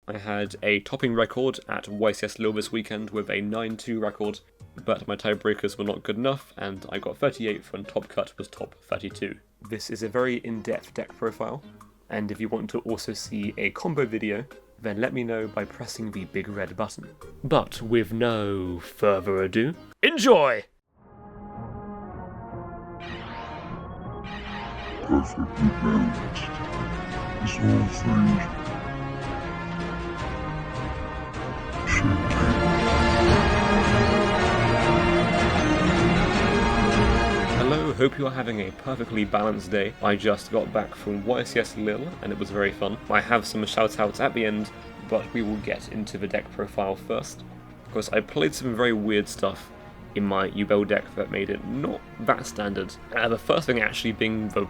I had a topping record at YCS Lille this weekend with a 9-2 record, but my tiebreakers were not good enough, and I got 38th when top cut was top 32. This is a very in-depth deck profile, and if you want to also see a combo video, then let me know by pressing the big red button. But with no further ado, enjoy! Perfectly balanced is all things Hello, hope you are having a perfectly balanced day. I just got back from YCS Lille and it was very fun. I have some shoutouts at the end, but we will get into the deck profile first, because I played some very weird stuff in my Yubel deck that made it not that standard. The first thing actually being the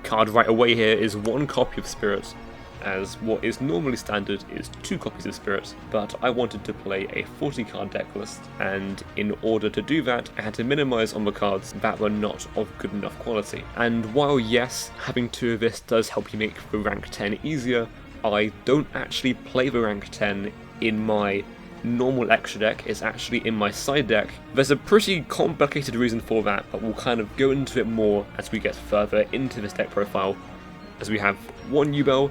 card right away here is 1 copy of Spirit, as what is normally standard is 2 copies of Spirit, but I wanted to play a 40 card deck list, and in order to do that I had to minimise on the cards that were not of good enough quality. And while yes, having 2 of this does help you make the rank 10 easier, I don't actually play the rank 10 in my normal extra deck. It's actually in my side deck. There's a pretty complicated reason for that, but we'll kind of go into it more as we get further into this deck profile, as we have 1 Yubel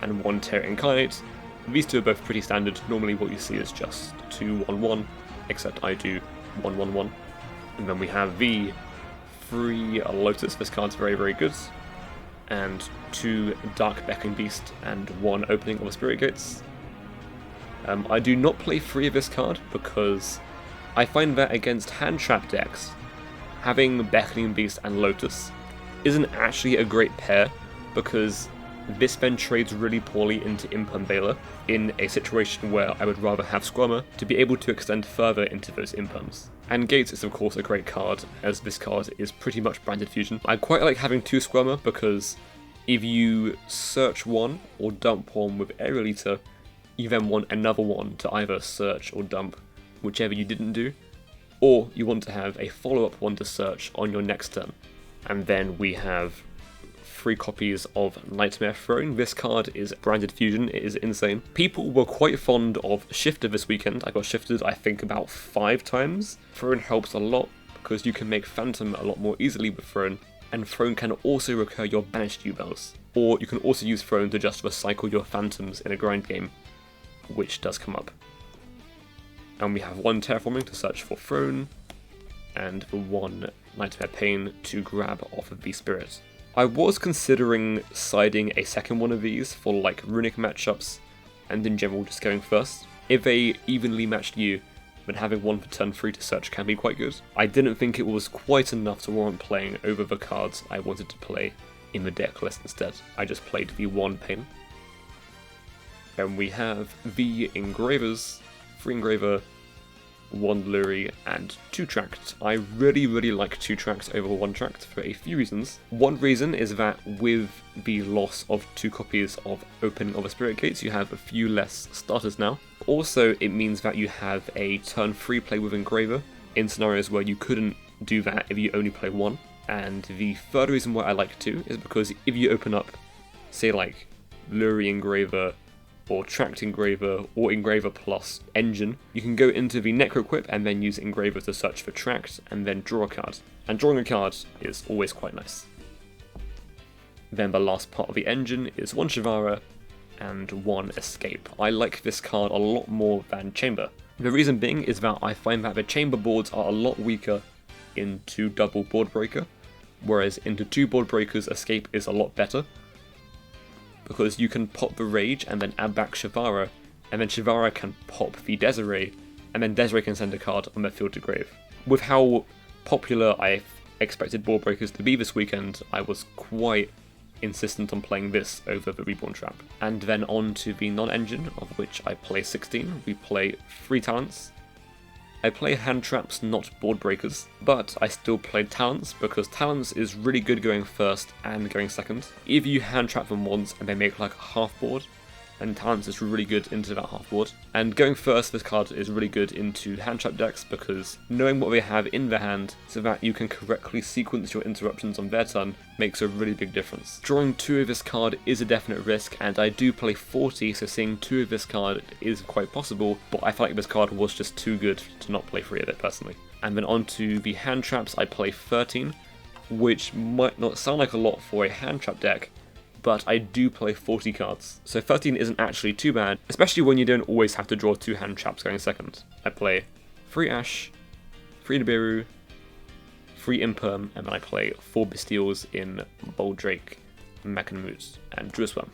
and 1 Terra Incarnate. These 2 are both pretty standard. Normally what you see is just 2-1-1, except I do 1-1-1. And then we have the 3 Lotus. This card's very, very good. And 2 Dark Beckoning Beast and 1 Opening of the Spirit Gates. I do not play 3 of this card because I find that against hand trap decks, having Beckoning Beast and Lotus isn't actually a great pair, because this then trades really poorly into Imp and Baylor in a situation where I would rather have Squirmer to be able to extend further into those Impums. And Gates is of course a great card, as this card is pretty much branded fusion. I quite like having 2 Squirmer because if you search 1 or dump 1 with Aerial Eater, you then want another one to either search or dump, whichever you didn't do, or you want to have a follow-up one to search on your next turn. And then we have 3 copies of Nightmare Throne. This card is branded fusion, it is insane. People were quite fond of Shifter this weekend. I got shifted I think about 5 times. Throne helps a lot because you can make Phantom a lot more easily with Throne, and Throne can also recur your banished Yubels. Or you can also use Throne to just recycle your Phantoms in a grind game, which does come up. And we have 1 Terraforming to search for Throne, and the 1 Nightmare Pain to grab off of the Spirit. I was considering siding a second one of these for like runic matchups, and in general just going first. If they evenly matched you, then having 1 for turn 3 to search can be quite good. I didn't think it was quite enough to warrant playing over the cards I wanted to play in the deck list instead. I just played the 1 Pain. Then we have the Engravers, 3 Engraver, 1 Lurie, and 2 Tract. I really like 2 Tract over 1 Tract for a few reasons. One reason is that with the loss of 2 copies of Opening of the Spirit Gates, you have a few less starters now. Also, it means that you have a turn 3 play with Engraver in scenarios where you couldn't do that if you only play 1. And the third reason why I like 2 is because if you open up, say like Lurie Engraver, or Tract Engraver, or Engraver plus Engine, you can go into the Necro Equip and then use Engraver to search for Tract, and then draw a card. And drawing a card is always quite nice. Then the last part of the engine is 1 Shivara and 1 Escape. I like this card a lot more than Chamber. The reason being is that I find that the Chamber boards are a lot weaker into double Board Breaker, whereas into 2 Board Breakers, Escape is a lot better, because you can pop the Rage and then add back Shivara, and then Shivara can pop the Desiree, and then Desiree can send a card on the field to grave. With how popular I expected Board Breakers to be this weekend, I was quite insistent on playing this over the Reborn Trap. And then on to the non-engine, of which I play 16. We play 3 talents. I play hand traps, not board breakers, but I still play talents because talents is really good going first and going second. If you hand trap them once and they make like a half board, and talents is really good into that half board. And going first, this card is really good into hand trap decks because knowing what they have in their hand so that you can correctly sequence your interruptions on their turn makes a really big difference. Drawing 2 of this card is a definite risk, and I do play 40, so seeing 2 of this card is quite possible, but I feel like this card was just too good to not play 3 of it personally. And then onto the hand traps, I play 13, which might not sound like a lot for a hand trap deck, but I do play 40 cards. So 13 isn't actually too bad, especially when you don't always have to draw 2 hand traps going second. I play 3 Ash, 3 Nibiru, 3 Imperm, and then I play 4 Bestials in Bold Drake, Mechanamute, and Druisworm.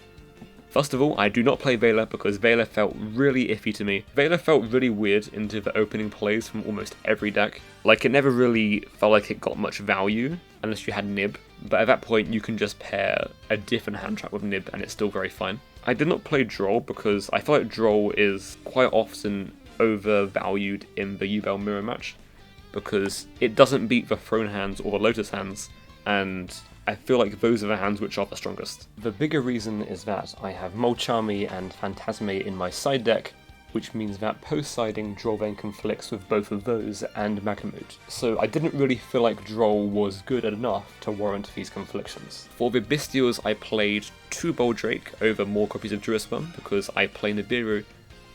First of all, I do not play Veiler because Veiler felt really iffy to me. Veiler felt really weird into the opening plays from almost every deck. Like, it never really felt like it got much value unless you had Nib, but at that point you can just pair a different hand trap with Nib and it's still very fine. I did not play Droll because I feel like Droll is quite often overvalued in the Yubel mirror match because it doesn't beat the Throne hands or the Lotus hands, and I feel like those are the hands which are the strongest. The bigger reason is that I have Molcharmy and Phantasme in my side deck, which means that post-siding Drollvein conflicts with both of those and Mechanamute. So I didn't really feel like Droll was good enough to warrant these conflictions. For the Bestials, I played 2 Bold Drake over more copies of Druisworm because I play Nibiru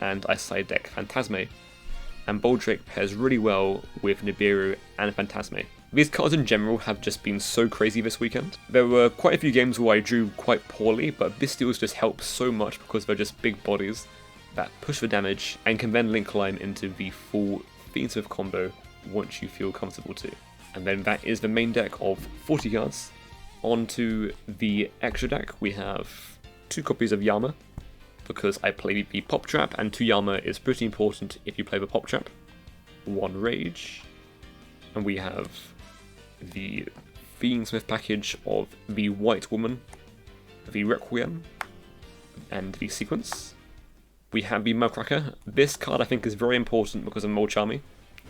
and I side deck Phantasme, and Bold Drake pairs really well with Nibiru and Phantasme. These cards in general have just been so crazy this weekend. There were quite a few games where I drew quite poorly, but Bestials just help so much because they're just big bodies that push for damage and can then link climb into the full Fiendsmith combo once you feel comfortable to. And then that is the main deck of 40 cards. On to the extra deck, we have 2 copies of Yama, because I play the Pop Trap, and 2 Yama is pretty important if you play the Pop Trap. 1 Rage, and we have the Fiendsmith package of the White Woman, the Requiem, and the Sequence. We have the Muckraker. This card I think is very important because of Molcharmy.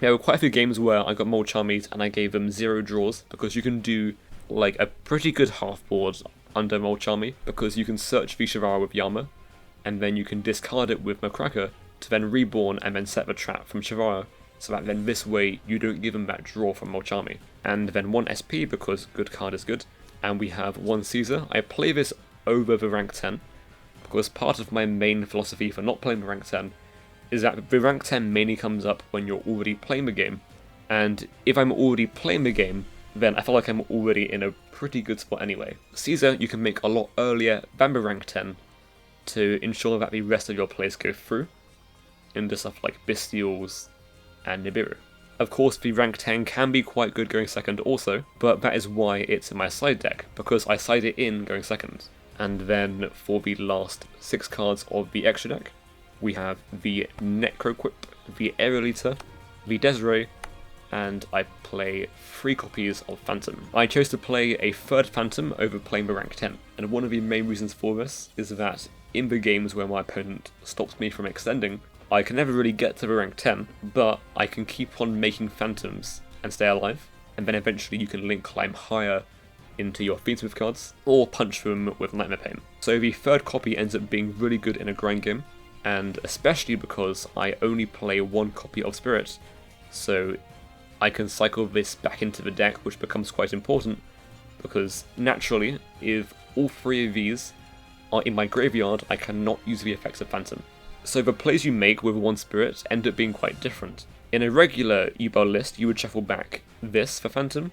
There were quite a few games where I got Molcharmies and I gave them 0 draws because you can do like a pretty good half board under Molcharmy because you can search Vishvara with Yama and then you can discard it with Muckraker to then reborn and then set the trap from Shivara, so that then this way you don't give them that draw from Molcharmy. And then 1 SP because good card is good. And we have 1 Caesar. I play this over the rank 10 because part of my main philosophy for not playing the rank 10 is that the rank 10 mainly comes up when you're already playing the game. And if I'm already playing the game, then I feel like I'm already in a pretty good spot anyway. Caesar you can make a lot earlier than the rank 10 to ensure that the rest of your plays go through into stuff like Bestials and Nibiru. Of course, the rank 10 can be quite good going second also, but that is why it's in my side deck, because I side it in going second. And then for the last 6 cards of the extra deck, we have the Necroquip, the Aerolita, the Desiree, and I play 3 copies of Phantom. I chose to play a 3rd Phantom over playing the rank 10, and one of the main reasons for this is that in the games where my opponent stops me from extending, I can never really get to the rank 10, but I can keep on making Phantoms and stay alive, and then eventually you can link climb higher into your Fiendsmith cards, or punch them with Nightmare Pain. So the 3rd copy ends up being really good in a grind game, and especially because I only play 1 copy of Spirit, so I can cycle this back into the deck, which becomes quite important, because naturally, if all 3 of these are in my graveyard, I cannot use the effects of Phantom. So the plays you make with 1 Spirit end up being quite different. In a regular Yubel list, you would shuffle back this for Phantom,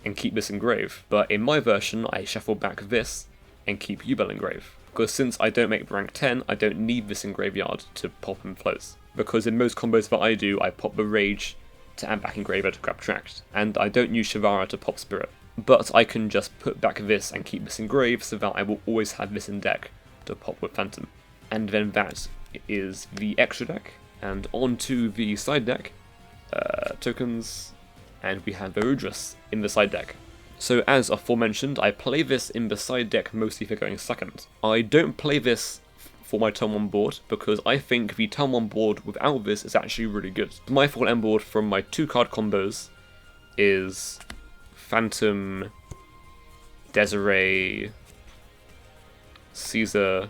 and keep this in grave, but in my version, I shuffle back this, and keep Yubel in grave. Because since I don't make rank 10, I don't need this in graveyard to pop and floats. Because in most combos that I do, I pop the Rage to add back in graveyard to grab Tract, and I don't use Shivara to pop Spirit. But I can just put back this and keep this in grave, so that I will always have this in deck to pop with Phantom. And then that is the extra deck, and on to the side deck, tokens, and we have Varudras in the side deck. So as aforementioned, I play this in the side deck mostly for going second. I don't play this for my turn 1 board, because I think the turn 1 board without this is actually really good. My full end board from my 2 card combos is Phantom, Desiree, Caesar,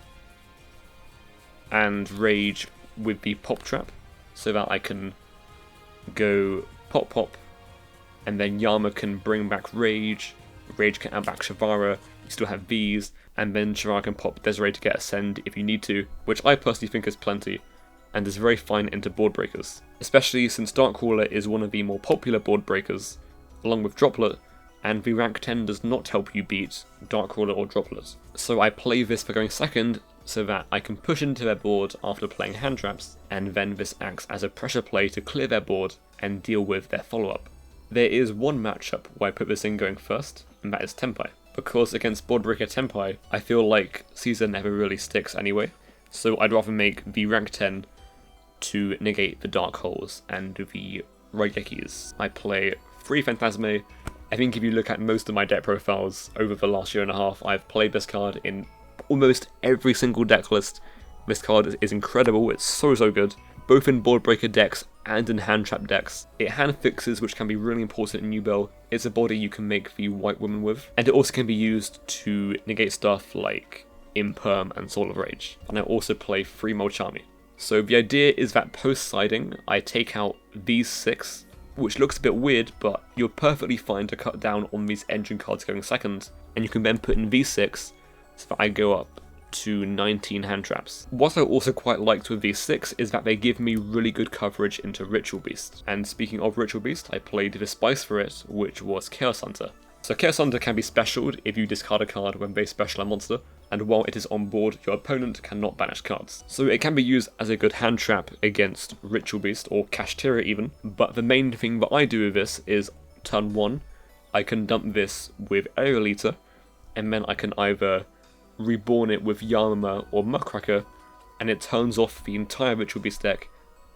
and Rage with the Pop Trap, so that I can go Pop Pop, and then Yama can bring back Rage, Rage can add back Shavara, you still have Vs, and then Shavara can pop Desiree to get Ascend if you need to, which I personally think is plenty, and is very fine into board breakers, especially since Darkcrawler is one of the more popular board breakers, along with Droplet, and the rank 10 does not help you beat Darkcrawler or Droplet. So I play this for going second, so that I can push into their board after playing hand traps, and then this acts as a pressure play to clear their board and deal with their follow-up. There is one matchup where I put this in going first, and that is Tenpai. Because against board breaker Tenpai, I feel like Caesar never really sticks anyway, so I'd rather make the rank 10 to negate the Dark Holes and the Raigekis. I play 3 Phantasme. I think if you look at most of my deck profiles over the last year and a half, I've played this card in almost every single deck list. This card is incredible, it's so good, both in board breaker decks and in hand trap decks. It hand fixes, which can be really important in Yubel. It's a body you can make the White Woman with, and it also can be used to negate stuff like Imperm and Soul of Rage. And I also play 3 Molchami. So the idea is that post-siding, I take out these 6, which looks a bit weird, but you're perfectly fine to cut down on these engine cards going second, and you can then put in V6, so that I go up to 19 hand traps. What I also quite liked with V6 is that they give me really good coverage into Ritual Beast. And speaking of Ritual Beast, I played the spice for it, which was Chaos Hunter. So Chaos Hunter can be specialed if you discard a card when they special a monster, and while it is on board, your opponent cannot banish cards. So it can be used as a good hand trap against Ritual Beast, or Kashtira even, but the main thing that I do with this is, turn 1, I can dump this with Aerial Eater, and then I can either reborn it with Yamama or Muckracker, and it turns off the entire Ritual Beast deck,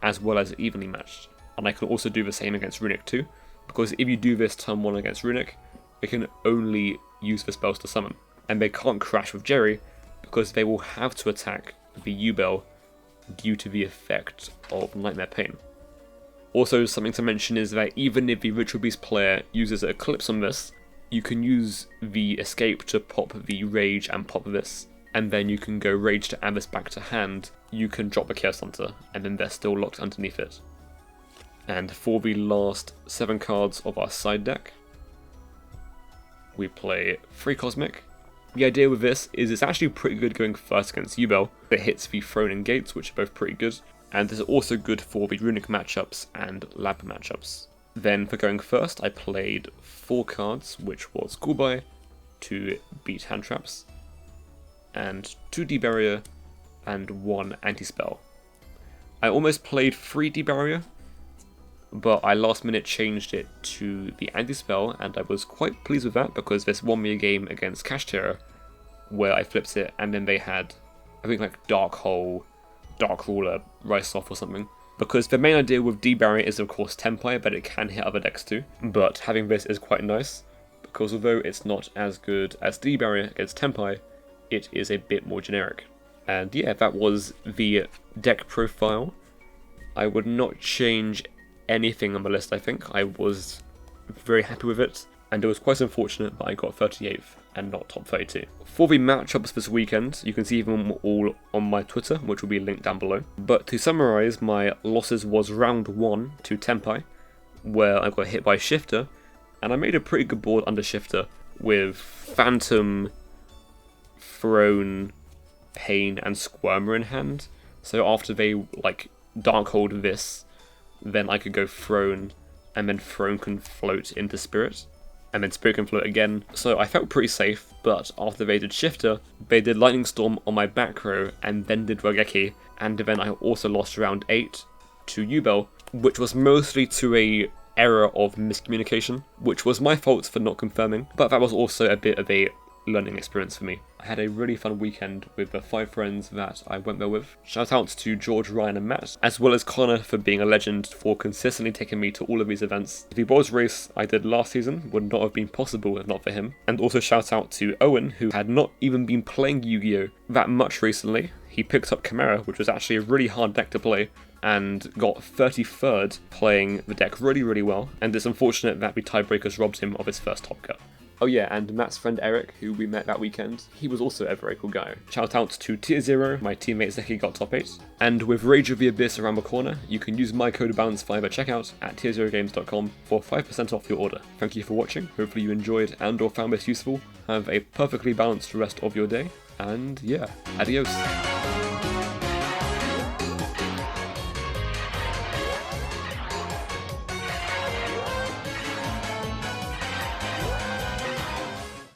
as well as evenly matched. And I can also do the same against Runic too, because if you do this turn 1 against Runic, they can only use the spells to summon, and they can't crash with Jerry, because they will have to attack the Yubel due to the effect of Nightmare Pain. Also, something to mention is that even if the Ritual Beast player uses Eclipse on this, you can use the escape to pop the Rage and pop this, and then you can go Rage to add this back to hand, you can drop the Chaos Hunter, and then they're still locked underneath it. And for the last 7 cards of our side deck, we play 3 Cosmic. The idea with this is it's actually pretty good going first against Yubel. It hits the Throne and Gates, which are both pretty good, and this is also good for the Runic matchups and Lab matchups. Then for going first, I played 4 cards, which was Gulbai to beat hand traps, and 2 D-Barrier, and 1 anti-spell. I almost played 3 D-Barrier, but I last minute changed it to the anti-spell, and I was quite pleased with that because this won me a game against Kashtira where I flipped it, and then they had, I think, like Dark Hole, Darkcrawler, Rice Off or something. Because the main idea with D-Barrier is of course Tenpai, but it can hit other decks too. But having this is quite nice, because although it's not as good as D-Barrier against Tenpai, it is a bit more generic. And yeah, that was the deck profile. I would not change anything on the list, I think. I was very happy with it, and it was quite unfortunate that I got 38th and not top 32. For the matchups this weekend, you can see them all on my Twitter, which will be linked down below. But to summarise, my losses was round 1 to Tenpai, where I got hit by Shifter, and I made a pretty good board under Shifter with Phantom, Throne, Pain, and Squirmer in hand. So after they like Darkhold this, then I could go Throne, and then Throne can float into Spirit, and then Spirit can float again. So I felt pretty safe, but after they did Shifter, they did Lightning Storm on my back row, and then did Raigeki, and then I also lost round 8 to Yubel, which was mostly to a error of miscommunication, which was my fault for not confirming, but that was also a bit of a learning experience for me. I had a really fun weekend with the 5 friends that I went there with. Shoutouts to George, Ryan and Matt, as well as Connor for being a legend for consistently taking me to all of these events. The Boys race I did last season would not have been possible if not for him. And also shout out to Owen, who had not even been playing Yu-Gi-Oh! That much recently. He picked up Chimera, which was actually a really hard deck to play, and got 33rd playing the deck really well, and it's unfortunate that the tiebreakers robbed him of his first top cut. Oh yeah, and Matt's friend Eric, who we met that weekend, he was also a very cool guy. Shoutouts to Tier 0, my teammate Zeki got top 8. And with Rage of the Abyss around the corner, you can use my code BALANCE5 at checkout at tier0games.com for 5% off your order. Thank you for watching, hopefully you enjoyed and or found this useful. Have a perfectly balanced rest of your day, and yeah, adios.